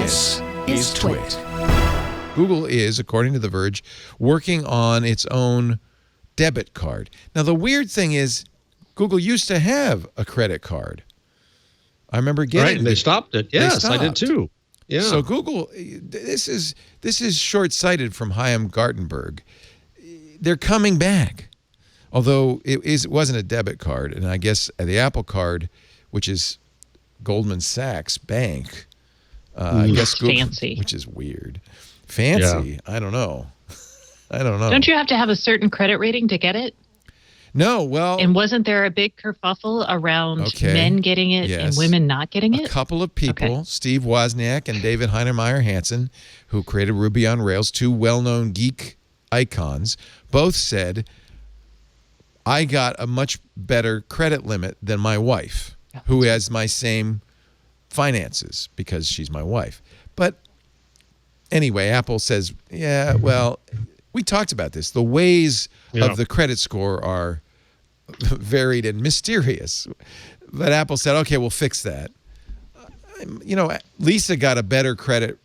This is TWiT. Google is, according to The Verge, working on its own debit card. Now, the weird thing is, Google used to have a credit card. I remember getting right, and they stopped it. Yes, I did too. Yeah. So Google, this is short-sighted from Chaim Gartenberg. They're coming back, although it wasn't a debit card, and I guess the Apple Card, which is Goldman Sachs Bank, I guess Google, fancy, which is weird. Fancy? Yeah. I don't know. Don't you have to have a certain credit rating to get it? No, well... And wasn't there a big kerfuffle around men getting it and women not getting it? A couple of people, Steve Wozniak and David Heinemeier Hansson, who created Ruby on Rails, two well-known geek icons, both said, I got a much better credit limit than my wife, who has my same finances because she's my wife. But anyway, Apple says, yeah, well, we talked about this. The ways of the credit score are varied and mysterious. But Apple said, okay, we'll fix that. You know, Lisa got a better credit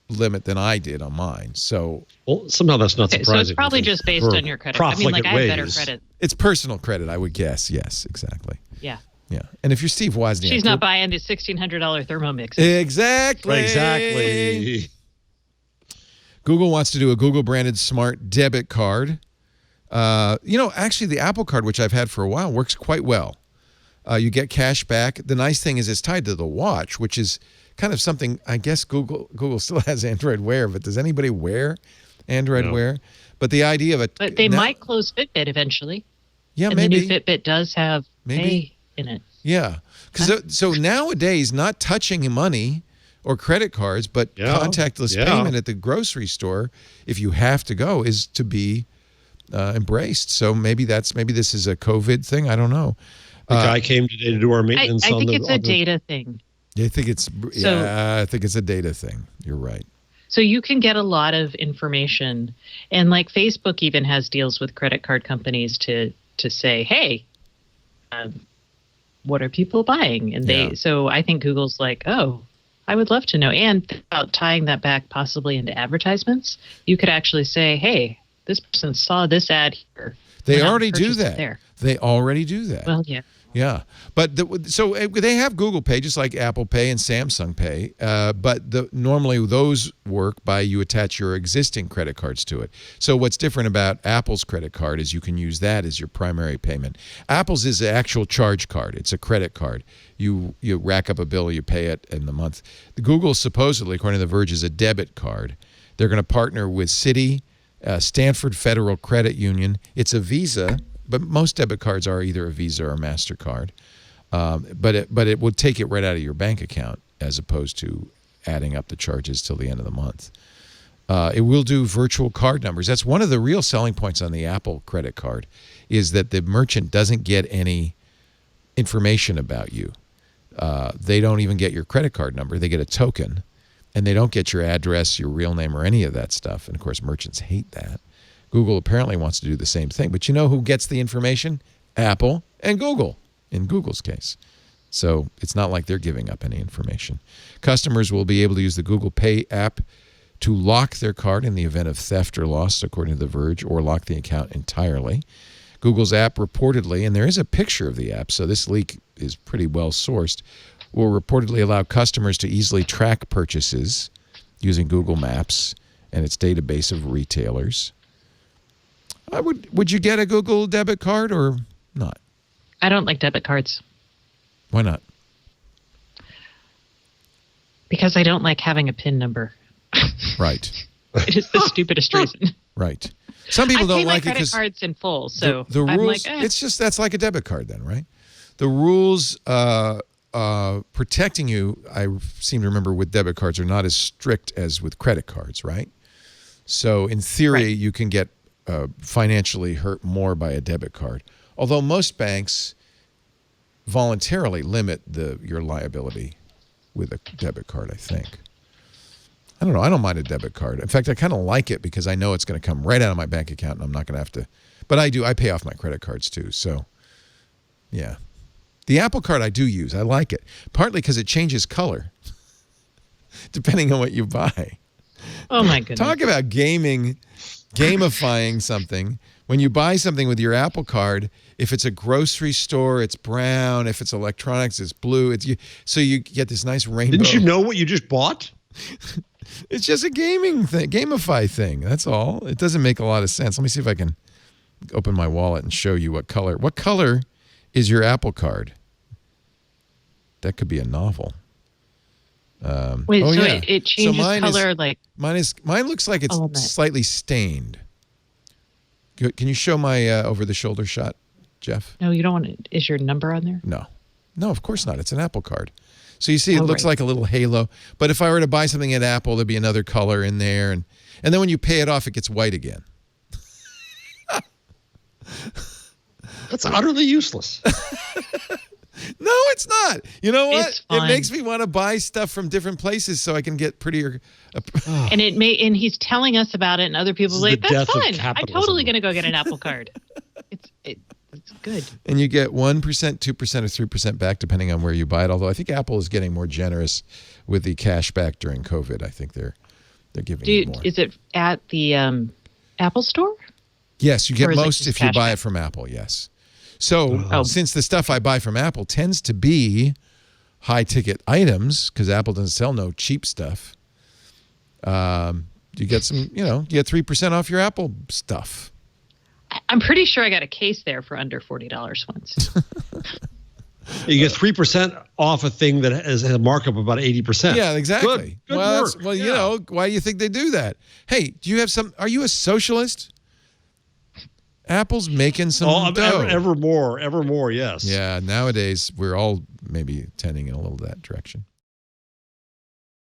limit than I did on mine. So, well, somehow that's not surprising. So it's probably just based on your credit. I mean, like, I have better credit. It's personal credit, I would guess. Yes, exactly. Yeah. Yeah. And if you're Steve Wozniak... She's not buying the $1,600 Thermomix. Exactly. Exactly. Google wants to do a Google-branded smart debit card. You know, actually, the Apple Card, which I've had for a while, works quite well. You get cash back. The nice thing is it's tied to the watch, which is kind of something, I guess Google still has Android Wear, but does anybody wear Android Wear? But the idea of it... But they might close Fitbit eventually. Yeah, and maybe. The new Fitbit does have Pay in it. Yeah. So nowadays, not touching money or credit cards, but contactless payment at the grocery store, if you have to go, is to be embraced. So maybe this is a COVID thing. I don't know. The guy came today to do our maintenance. I think it's a data thing. I think it's a data thing. You're right. So you can get a lot of information, and like Facebook even has deals with credit card companies to say, hey, what are people buying? And so I think Google's like, oh, I would love to know. And about tying that back possibly into advertisements, you could actually say, hey, this person saw this ad here. They already do that. They already do that. Well, yeah. Yeah. But so they have Google Pay, just like Apple Pay and Samsung Pay. But normally those work by you attach your existing credit cards to it. So what's different about Apple's credit card is you can use that as your primary payment. Apple's is an actual charge card. It's a credit card. You rack up a bill, you pay it in the month. The Google supposedly, according to The Verge, is a debit card. They're going to partner with Citi, Stanford Federal Credit Union. It's a Visa. But most debit cards are either a Visa or a MasterCard. But it would take it right out of your bank account as opposed to adding up the charges till the end of the month. It will do virtual card numbers. That's one of the real selling points on the Apple credit card, is that the merchant doesn't get any information about you. They don't even get your credit card number. They get a token, and they don't get your address, your real name, or any of that stuff. And, of course, merchants hate that. Google apparently wants to do the same thing. But you know who gets the information? Apple and Google, in Google's case. So it's not like they're giving up any information. Customers will be able to use the Google Pay app to lock their card in the event of theft or loss, according to The Verge, or lock the account entirely. Google's app reportedly, and there is a picture of the app, so this leak is pretty well sourced, will reportedly allow customers to easily track purchases using Google Maps and its database of retailers. Would you get a Google debit card or not? I don't like debit cards. Why not? Because I don't like having a PIN number. Right. It is the stupidest reason. Right. Some people don't like it because I pay my credit cards in full, so the I'm rules. Like, It's just that's like a debit card, then, right? The rules protecting you, I seem to remember, with debit cards are not as strict as with credit cards, right? So in theory, you can get financially hurt more by a debit card. Although most banks voluntarily limit your liability with a debit card, I think. I don't know. I don't mind a debit card. In fact, I kind of like it because I know it's going to come right out of my bank account and I'm not going to have to. But I do. I pay off my credit cards too. So, yeah. The Apple Card I do use. I like it. Partly because it changes color. depending on what you buy. Oh my goodness! Talk about gamifying something. When you buy something with your Apple Card, if it's a grocery store, it's brown. If it's electronics, it's blue. So you get this nice rainbow. Didn't you know what you just bought? It's just a gamify thing. That's all. It doesn't make a lot of sense. Let me see if I can open my wallet and show you what color. What color is your Apple Card? That could be a novel. Wait, it changes color like mine looks like it's slightly stained. Can you show my over-the-shoulder shot, Jeff? No, you don't want it. Is your number on there? No, of course not. It's an Apple Card. So you see, it looks like a little halo. But if I were to buy something at Apple, there'd be another color in there, and then when you pay it off, it gets white again. That's utterly useless. No, it's not. You know what? It's fun. It makes me want to buy stuff from different places so I can get prettier. And and he's telling us about it, and other people are like, "That's fun. I'm totally going to go get an Apple Card." It's good. And you get 1%, 2%, or 3% back depending on where you buy it. Although I think Apple is getting more generous with the cash back during COVID. I think they're giving you more. Is it at the Apple Store? Yes, you get most if you buy it from Apple. Yes. So since the stuff I buy from Apple tends to be high-ticket items, because Apple doesn't sell no cheap stuff, you get some, you get 3% off your Apple stuff. I'm pretty sure I got a case there for under $40 once. You get 3% off a thing that has a markup of about 80%. Yeah, exactly. Good work. Why do you think they do that? Hey, do you have are you a socialist? Apple's making some dough. Ever more, yes. Yeah, nowadays we're all maybe tending in a little that direction.